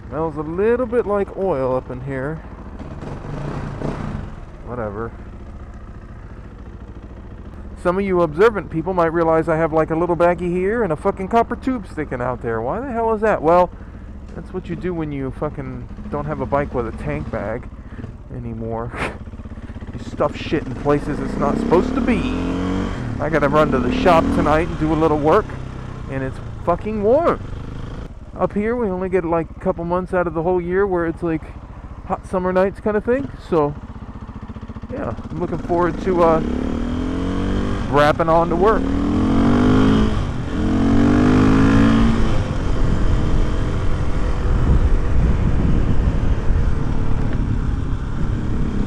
Smells a little bit like oil up in here. Whatever. Some of you observant people might realize I have like a little baggie here and a fucking copper tube sticking out there. Why the hell is that? Well, that's what you do when you fucking don't have a bike with a tank bag anymore. You stuff shit in places it's not supposed to be. I gotta run to the shop tonight and do a little work, and it's fucking warm. Up here we only get like a couple months out of the whole year where it's like hot summer nights kind of thing. So yeah, I'm looking forward to wrapping on to work.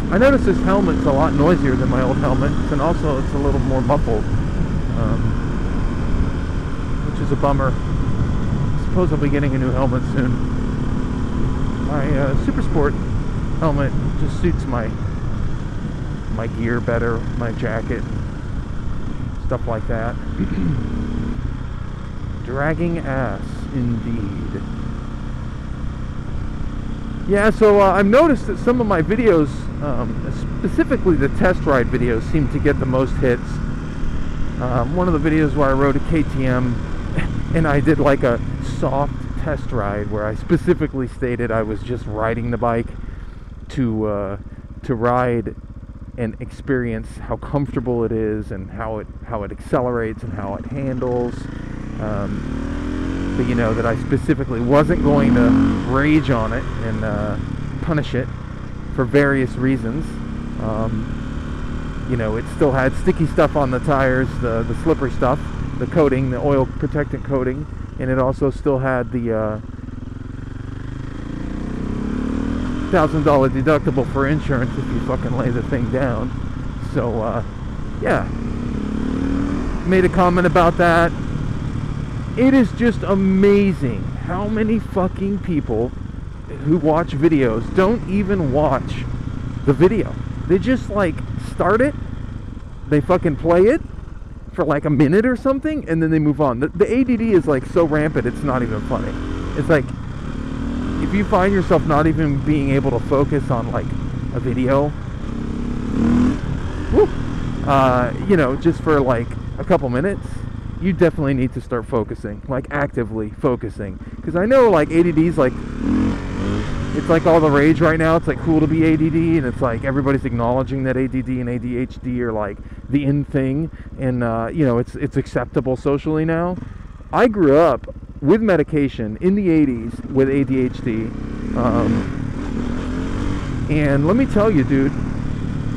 I noticed this helmet's a lot noisier than my old helmet, and also it's a little more muffled, which is a bummer. I suppose I'll be getting a new helmet soon. My Super Sport helmet just suits my gear better, my jacket, stuff like that. Dragging ass, indeed. Yeah, so I've noticed that some of my videos, specifically the test ride videos, seem to get the most hits. One of the videos where I rode a KTM and I did like a soft test ride where I specifically stated I was just riding the bike to ride and experience how comfortable it is and how it accelerates and how it handles. But you know, that I specifically wasn't going to rage on it and punish it for various reasons. You know, it still had sticky stuff on the tires, the slippery stuff, the coating, the oil protectant coating, and it also still had the $1,000 deductible for insurance if you fucking lay the thing down. So yeah, made a comment about that. It is just amazing how many fucking people who watch videos don't even watch the video. They just like start it, they fucking play it for like a minute or something, and then they move on. The ADD is like so rampant, it's not even funny. It's like, if you find yourself not even being able to focus on like a video, you know, just for like a couple minutes, you definitely need to start focusing, like actively focusing. Because I know like ADD's like, it's like all the rage right now. It's like cool to be ADD, and it's like everybody's acknowledging that ADD and ADHD are like the in thing, and you know, it's acceptable socially now. I grew up with medication in the 80s with ADHD, and let me tell you, dude,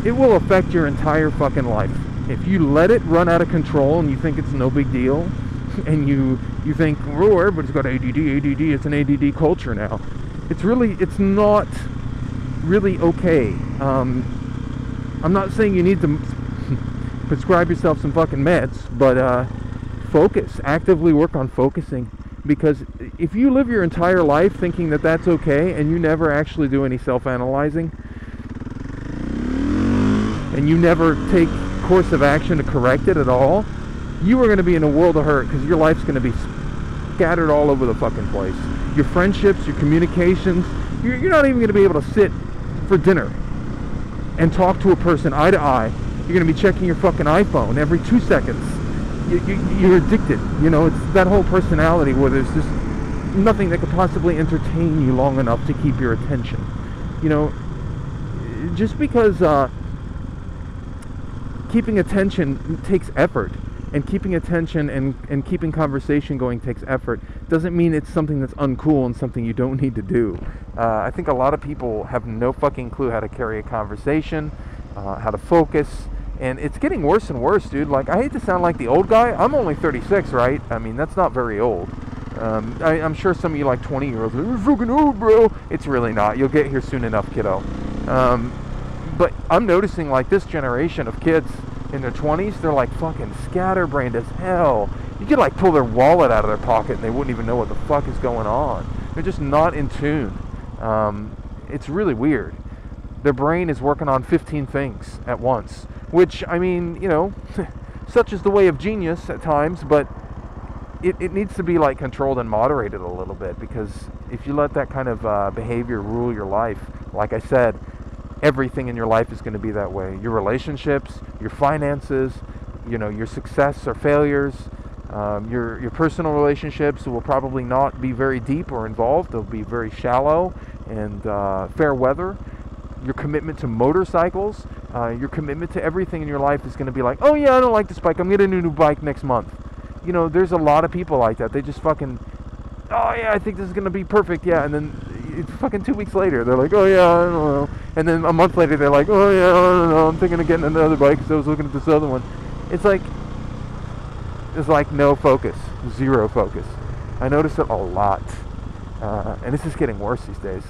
it will affect your entire fucking life. If you let it run out of control and you think it's no big deal, and you think, oh, everybody's got ADD, it's an ADD culture now. It's not really okay. I'm not saying you need to prescribe yourself some fucking meds, but focus, actively work on focusing. Because if you live your entire life thinking that that's okay, and you never actually do any self-analyzing, and you never take course of action to correct it at all, you are going to be in a world of hurt, because your life's going to be scattered all over the fucking place. Your friendships, your communications, you're not even going to be able to sit for dinner and talk to a person eye to eye. You're going to be checking your fucking iPhone every 2 seconds. You're addicted. You know, it's that whole personality where there's just nothing that could possibly entertain you long enough to keep your attention. You know, just because keeping attention takes effort, and keeping attention and keeping conversation going takes effort, doesn't mean it's something that's uncool and something you don't need to do. I think a lot of people have no fucking clue how to carry a conversation, how to focus, and it's getting worse and worse, dude. Like, I hate to sound like the old guy. I'm only 36, right? I mean, that's not very old. I'm sure some of you like 20-year-olds are, you're fucking old, bro. It's really not. You'll get here soon enough, kiddo. But I'm noticing like this generation of kids in their 20s, they're like fucking scatterbrained as hell. You could like pull their wallet out of their pocket and they wouldn't even know what the fuck is going on. They're just not in tune. It's really weird. Their brain is working on 15 things at once, which, I mean, you know, such is the way of genius at times, but it needs to be like controlled and moderated a little bit, because if you let that kind of behavior rule your life, like I said, everything in your life is going to be that way. Your relationships, your finances, you know, your success or failures, your personal relationships will probably not be very deep or involved. They'll be very shallow and fair weather. Your commitment to motorcycles, your commitment to everything in your life is going to be like, oh yeah, I don't like this bike, I'm getting a new bike next month. You know, there's a lot of people like that. They just fucking, oh yeah, I think this is going to be perfect, yeah, and then it's fucking 2 weeks later, they're like, oh yeah, I don't know. And then a month later, they're like, oh yeah, I don't know, I'm thinking of getting another bike because I was looking at this other one. It's like no focus, zero focus. I notice it a lot. And this is getting worse these days.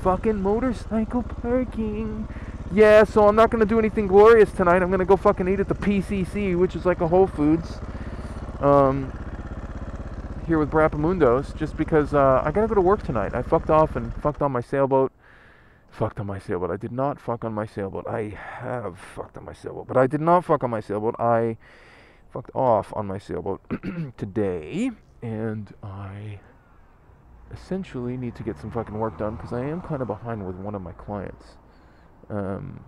Fucking motorcycle parking. Yeah, so I'm not going to do anything glorious tonight. I'm going to go fucking eat at the PCC, which is like a Whole Foods. Here with Brappamundos, just because I got to go to work tonight. I fucked off and fucked on my sailboat. Fucked on my sailboat. I did not fuck on my sailboat. I have fucked on my sailboat. But I did not fuck on my sailboat. I fucked off on my sailboat today. And I essentially need to get some fucking work done, because I am kind of behind with one of my clients. And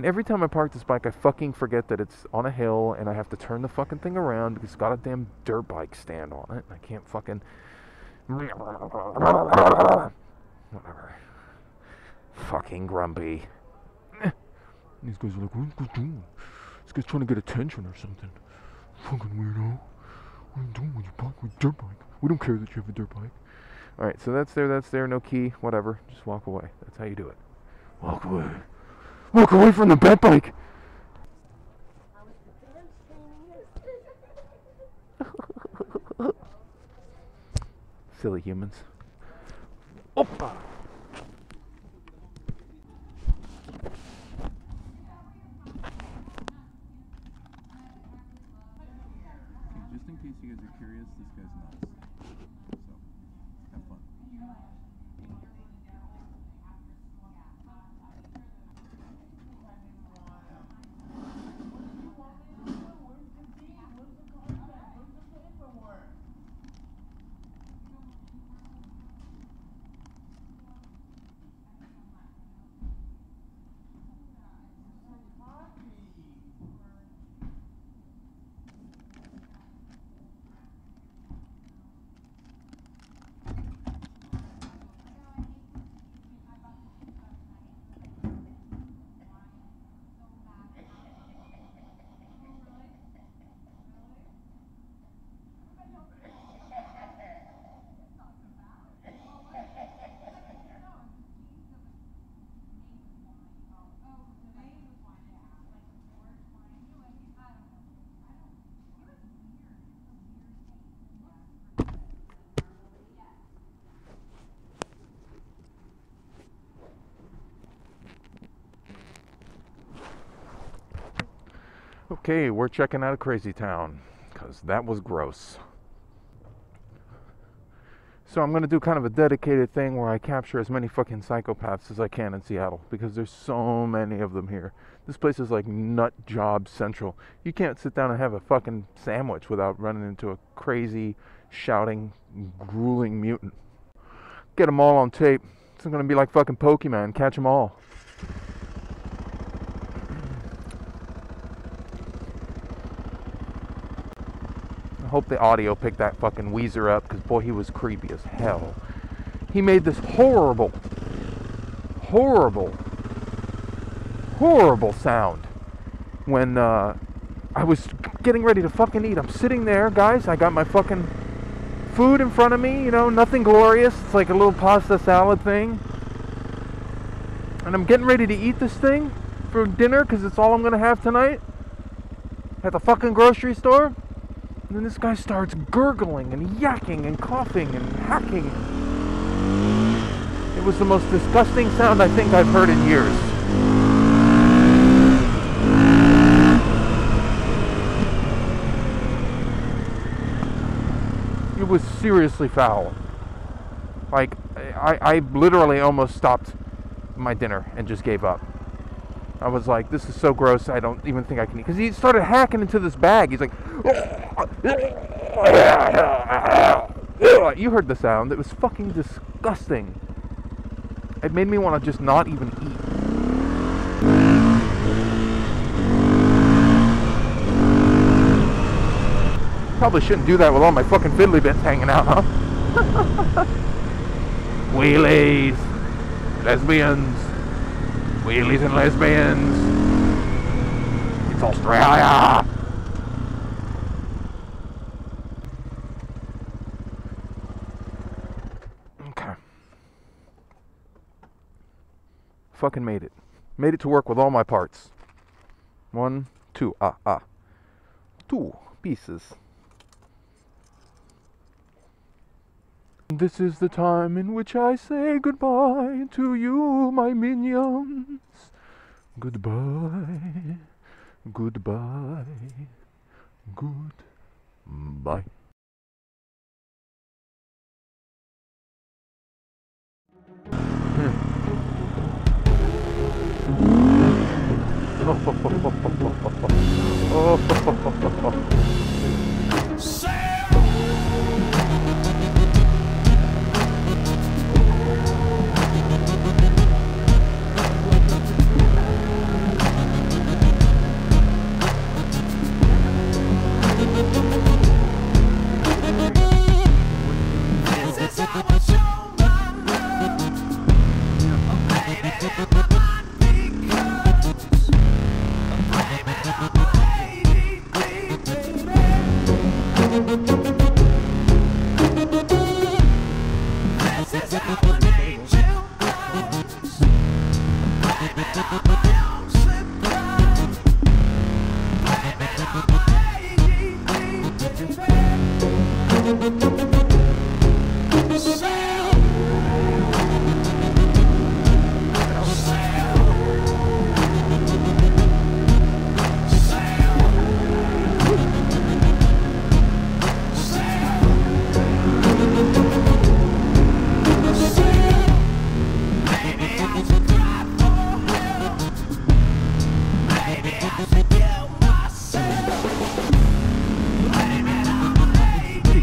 every time I park this bike, I fucking forget that it's on a hill and I have to turn the fucking thing around because it's got a damn dirt bike stand on it. I can't fucking... Whatever. Fucking grumpy. These guys are like, what are you guys doing? This guy's trying to get attention or something. Fucking weirdo. What are you doing with your bike, with your dirt bike? We don't care that you have a dirt bike. Alright, so that's there, no key, whatever. Just walk away. That's how you do it. Walk away. Walk away from the bat bike! Silly humans. Opa! Just in case you guys are curious, this guy's nuts. So, have fun. Okay, we're checking out of Crazy Town, because that was gross. So I'm going to do kind of a dedicated thing where I capture as many fucking psychopaths as I can in Seattle, because there's so many of them here. This place is like nut job central. You can't sit down and have a fucking sandwich without running into a crazy, shouting, grueling mutant. Get them all on tape. It's going to be like fucking Pokemon. Catch them all. I hope the audio picked that fucking Weezer up, because boy, he was creepy as hell. He made this horrible sound when I was getting ready to fucking eat. I'm sitting there, guys. I got my fucking food in front of me, you know, nothing glorious. It's like a little pasta salad thing. And I'm getting ready to eat this thing for dinner, because it's all I'm going to have tonight at the fucking grocery store. And then this guy starts gurgling and yakking and coughing and hacking. It was the most disgusting sound I think I've heard in years. It was seriously foul. Like, I literally almost stopped my dinner and just gave up. I was like, this is so gross, I don't even think I can eat. Because he started hacking into this bag. He's like, You heard the sound. It was fucking disgusting. It made me want to just not even eat. Probably shouldn't do that with all my fucking fiddly bits hanging out, huh? Wheelies, lesbians, wheelies and lesbians. It's Australia. Okay. Fucking made it. Made it to work with all my parts. 1, 2, 2 pieces. This is the time in which I say goodbye to you, my minions. Goodbye, goodbye, goodbye.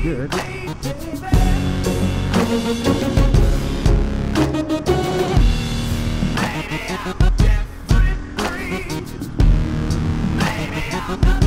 Good. Maybe I'm a different breed. Maybe I'm a